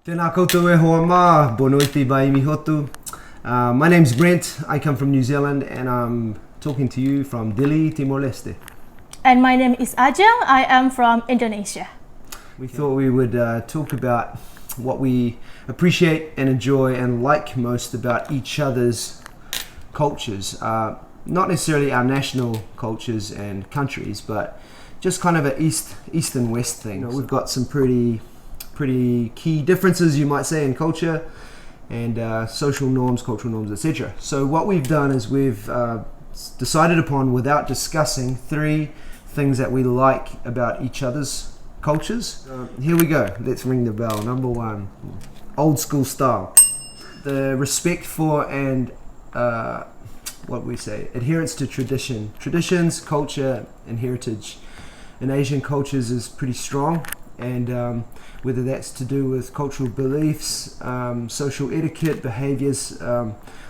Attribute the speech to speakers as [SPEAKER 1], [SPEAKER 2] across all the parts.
[SPEAKER 1] Tēnā koutou e hoa mā, bonoiti bai mihotu. My name's Brent, I come from New Zealand and I'm talking to you from Dili, Timor-Leste.
[SPEAKER 2] And my name is Ajeng, I am from Indonesia.
[SPEAKER 1] We thought we would talk about what we appreciate and enjoy and like most about each other's cultures. Not necessarily our national cultures and countries, but just kind of an east and west thing. You know, we've got some pretty key differences, you might say, in culture and social norms, cultural norms, etc. So what we've done is we've decided upon, without discussing, 3 things that we like about each other's cultures. Here we go, let's ring the bell. Number 1, old school style. The respect for and adherence to traditions, culture and heritage in Asian cultures is pretty strong. And whether that's to do with cultural beliefs, social etiquette, behaviors,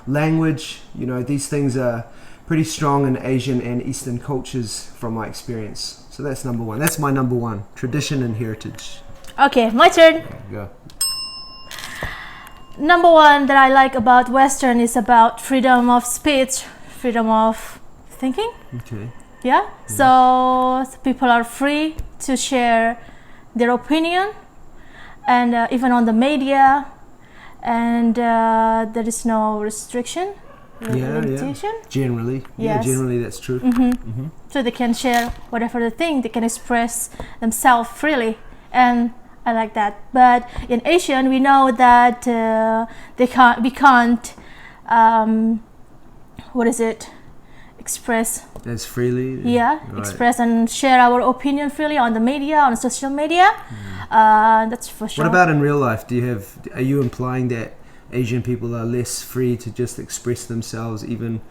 [SPEAKER 1] language, you know, these things are pretty strong in Asian and Eastern cultures from my experience. So that's number 1. That's my number 1, tradition and heritage.
[SPEAKER 2] Okay, my turn.
[SPEAKER 1] Go.
[SPEAKER 2] Number 1 that I like about Western is about freedom of speech, freedom of thinking.
[SPEAKER 1] Okay.
[SPEAKER 2] Yeah? So people are free to share their opinion, and even on the media, and there is no restriction, limitation.
[SPEAKER 1] Generally,
[SPEAKER 2] yes.
[SPEAKER 1] Generally that's true.
[SPEAKER 2] So they can share whatever they think, they can express themselves freely, and I like that. But in Asian, we know that we can't express
[SPEAKER 1] as freely.
[SPEAKER 2] Yeah,
[SPEAKER 1] right.
[SPEAKER 2] Express and share our opinion freely on the media, on social media. That's for sure.
[SPEAKER 1] What about in real life? Are you implying that Asian people are less free to just express themselves, even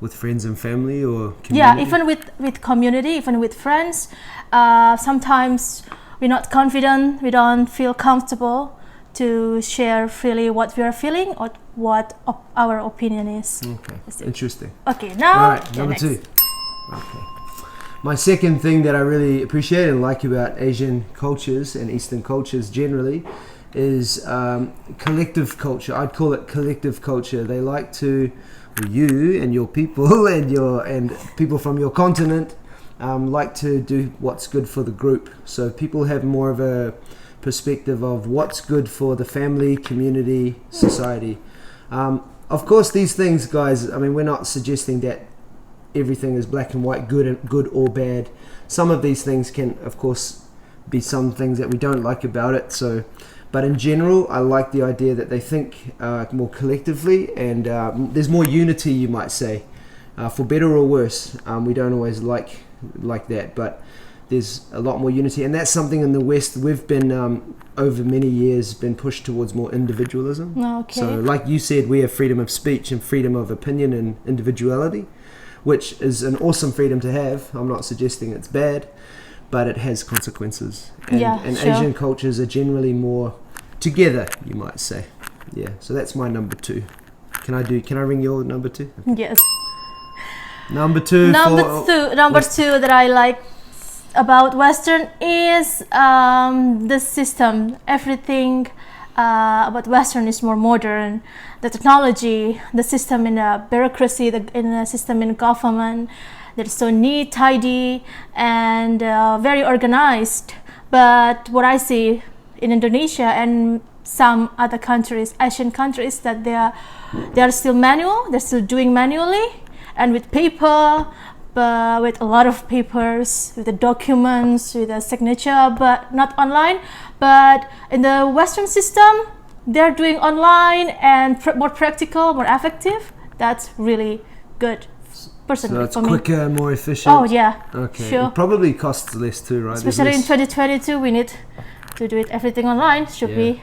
[SPEAKER 1] with friends and family or community?
[SPEAKER 2] Yeah, even with community, even with friends. Sometimes we're not confident, we don't feel comfortable to share freely what we are feeling or what our opinion is.
[SPEAKER 1] Okay, interesting.
[SPEAKER 2] Okay, now
[SPEAKER 1] all right, number 2. Okay. My second thing that I really appreciate and like about Asian cultures and Eastern cultures generally is collective culture. I'd call it collective culture. They like to, you and your people and people from your continent like to do what's good for the group. So people have more of a perspective of what's good for the family, community, society. Of course, these things, guys, I mean, we're not suggesting that everything is black and white, good or bad. Some of these things can, of course, be some things that we don't like about it. So, but in general, I like the idea that they think more collectively, and there's more unity, you might say, for better or worse. We don't always like that, but there's a lot more unity, and that's something in the West we've been over many years been pushed towards more individualism.
[SPEAKER 2] Okay.
[SPEAKER 1] So like you said, we have freedom of speech and freedom of opinion and individuality, which is an awesome freedom to have. I'm not suggesting it's bad, but it has consequences. And
[SPEAKER 2] sure.
[SPEAKER 1] Asian cultures are generally more together, you might say. Yeah, so that's my number 2. Can I ring your number 2? Okay.
[SPEAKER 2] Yes.
[SPEAKER 1] Number 2
[SPEAKER 2] that I like about Western is the system. Everything about Western is more modern. The technology, the system in a bureaucracy, in a system in government, that is so neat, tidy, and very organized. But what I see in Indonesia and some other countries, Asian countries, that they are still manual. They're still doing manually and with paper. But with a lot of papers, with the documents, with a signature, but not online. But in the Western system, they're doing online and more practical, more effective. That's really good, personally,
[SPEAKER 1] so it's quicker, more efficient.
[SPEAKER 2] Oh yeah,
[SPEAKER 1] okay.
[SPEAKER 2] Sure.
[SPEAKER 1] It probably costs less too, right?
[SPEAKER 2] Especially in 2022, we need to do everything online. Should be.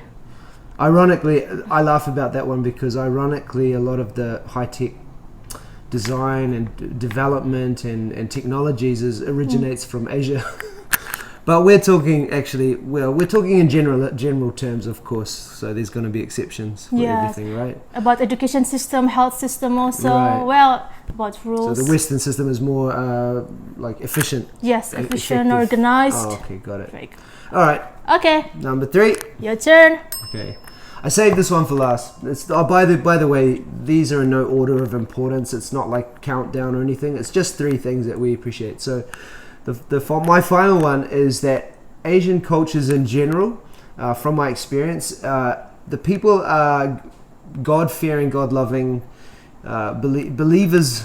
[SPEAKER 1] Ironically, I laugh about that one because ironically, a lot of the high-tech design and development and technologies originates from Asia. But we're talking in general terms, of course, so there's going to be exceptions for everything, right?
[SPEAKER 2] About education system, health system also,
[SPEAKER 1] right.
[SPEAKER 2] About rules.
[SPEAKER 1] So the Western system is more like efficient.
[SPEAKER 2] Yes, efficient,
[SPEAKER 1] effective.
[SPEAKER 2] organized.
[SPEAKER 1] Oh, okay, got it.
[SPEAKER 2] Fake.
[SPEAKER 1] All right.
[SPEAKER 2] Okay.
[SPEAKER 1] Number 3.
[SPEAKER 2] Your turn.
[SPEAKER 1] Okay. I saved this one for last. By the way, these are in no order of importance. It's not like countdown or anything. It's just 3 things that we appreciate. So, my final one is that Asian cultures in general, from my experience, the people are God-fearing, God-loving, believers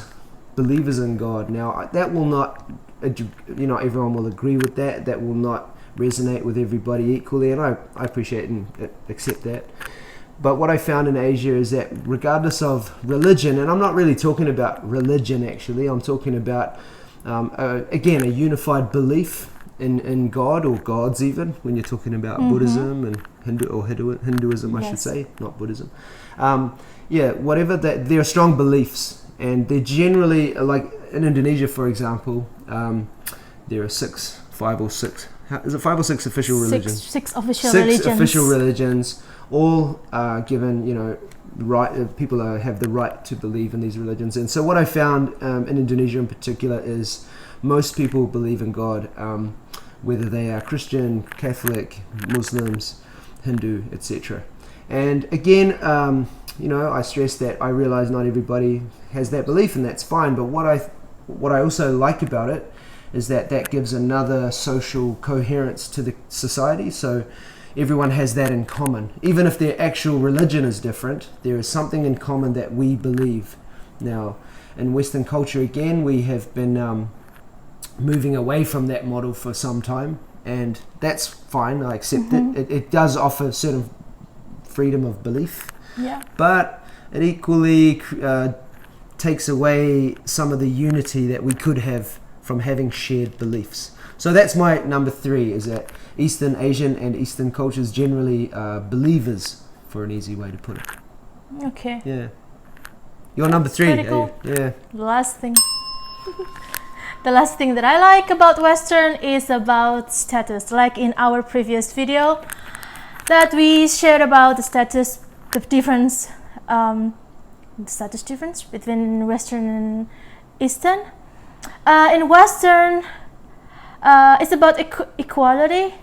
[SPEAKER 1] in God. Now, that will not, everyone will agree with that. That will not resonate with everybody equally, and I appreciate and accept that. But what I found in Asia is that regardless of religion, and I'm not really talking about religion actually, I'm talking about again a unified belief in God or gods, even when you're talking about Buddhism and Hinduism, I should say, not Buddhism. Whatever that, there are strong beliefs, and they're generally like in Indonesia, for example. There are 5 or 6. Is it 5 or 6 official religions?
[SPEAKER 2] 6 official religions.
[SPEAKER 1] 6 official religions, all given, right. People have the right to believe in these religions. And so what I found in Indonesia in particular is most people believe in God, whether they are Christian, Catholic, Muslims, Hindu, etc. And again, I stress that I realize not everybody has that belief, and that's fine. But what I also like about it is that gives another social coherence to the society. So everyone has that in common. Even if their actual religion is different, there is something in common that we believe. Now, in Western culture, again, we have been moving away from that model for some time, and that's fine. I accept it. It does offer certain freedom of belief, but it equally takes away some of the unity that we could have from having shared beliefs. So that's my number 3, is that Eastern Asian and Eastern cultures generally are believers, for an easy way to put it.
[SPEAKER 2] Okay.
[SPEAKER 1] Yeah. Your number 3.
[SPEAKER 2] Cool.
[SPEAKER 1] Yeah.
[SPEAKER 2] The last thing. The last thing that I like about Western is about status. Like in our previous video that we shared about the status difference between Western and Eastern. In Western, it's about equality.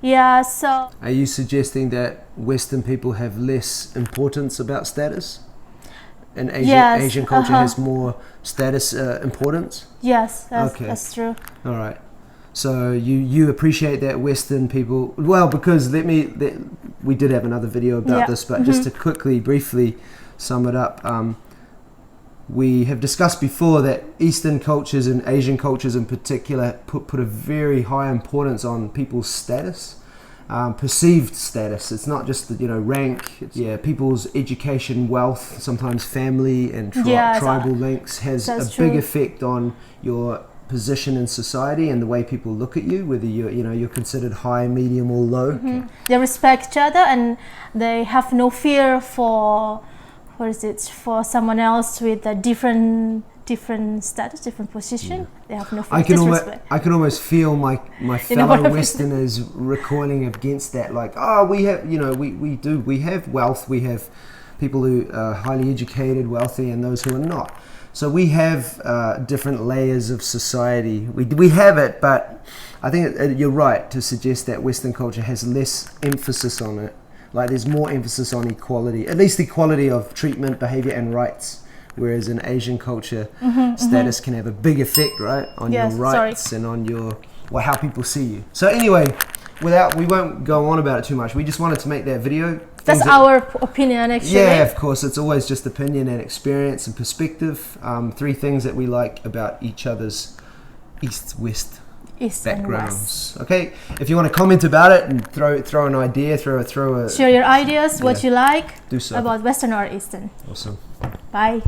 [SPEAKER 2] Yeah. So.
[SPEAKER 1] Are you suggesting that Western people have less importance about status, and Asian culture has more status importance?
[SPEAKER 2] Yes, that's true.
[SPEAKER 1] All right. So you appreciate that Western people, well, because we did have another video about this, but just to briefly sum it up. We have discussed before that Eastern cultures and Asian cultures in particular put a very high importance on people's status, perceived status. It's not just rank. It's, people's education, wealth, sometimes family and tribal links has a big effect on your position in society and the way people look at you, whether you're considered high, medium, or low.
[SPEAKER 2] They respect each other and they have no fear for someone else with a different status, different position. They have no fear.
[SPEAKER 1] I can almost feel my fellow Westerners recoiling against that. Like, we have we have wealth, we have people who are highly educated, wealthy, and those who are not. So we have different layers of society. We have it, but I think you're right to suggest that Western culture has less emphasis on it. Like there's more emphasis on equality, at least equality of treatment, behavior, and rights. Whereas in Asian culture, status can have a big effect, right, on your rights and on how people see you. So anyway, we won't go on about it too much. We just wanted to make that video.
[SPEAKER 2] That's our opinion, actually.
[SPEAKER 1] Yeah, of course. It's always just opinion and experience and perspective. 3 things that we like about each other's East-West backgrounds. Okay, if you want to comment about it and throw an idea, throw a
[SPEAKER 2] share your ideas, what you like
[SPEAKER 1] do so
[SPEAKER 2] about Western or Eastern.
[SPEAKER 1] Awesome.
[SPEAKER 2] Bye.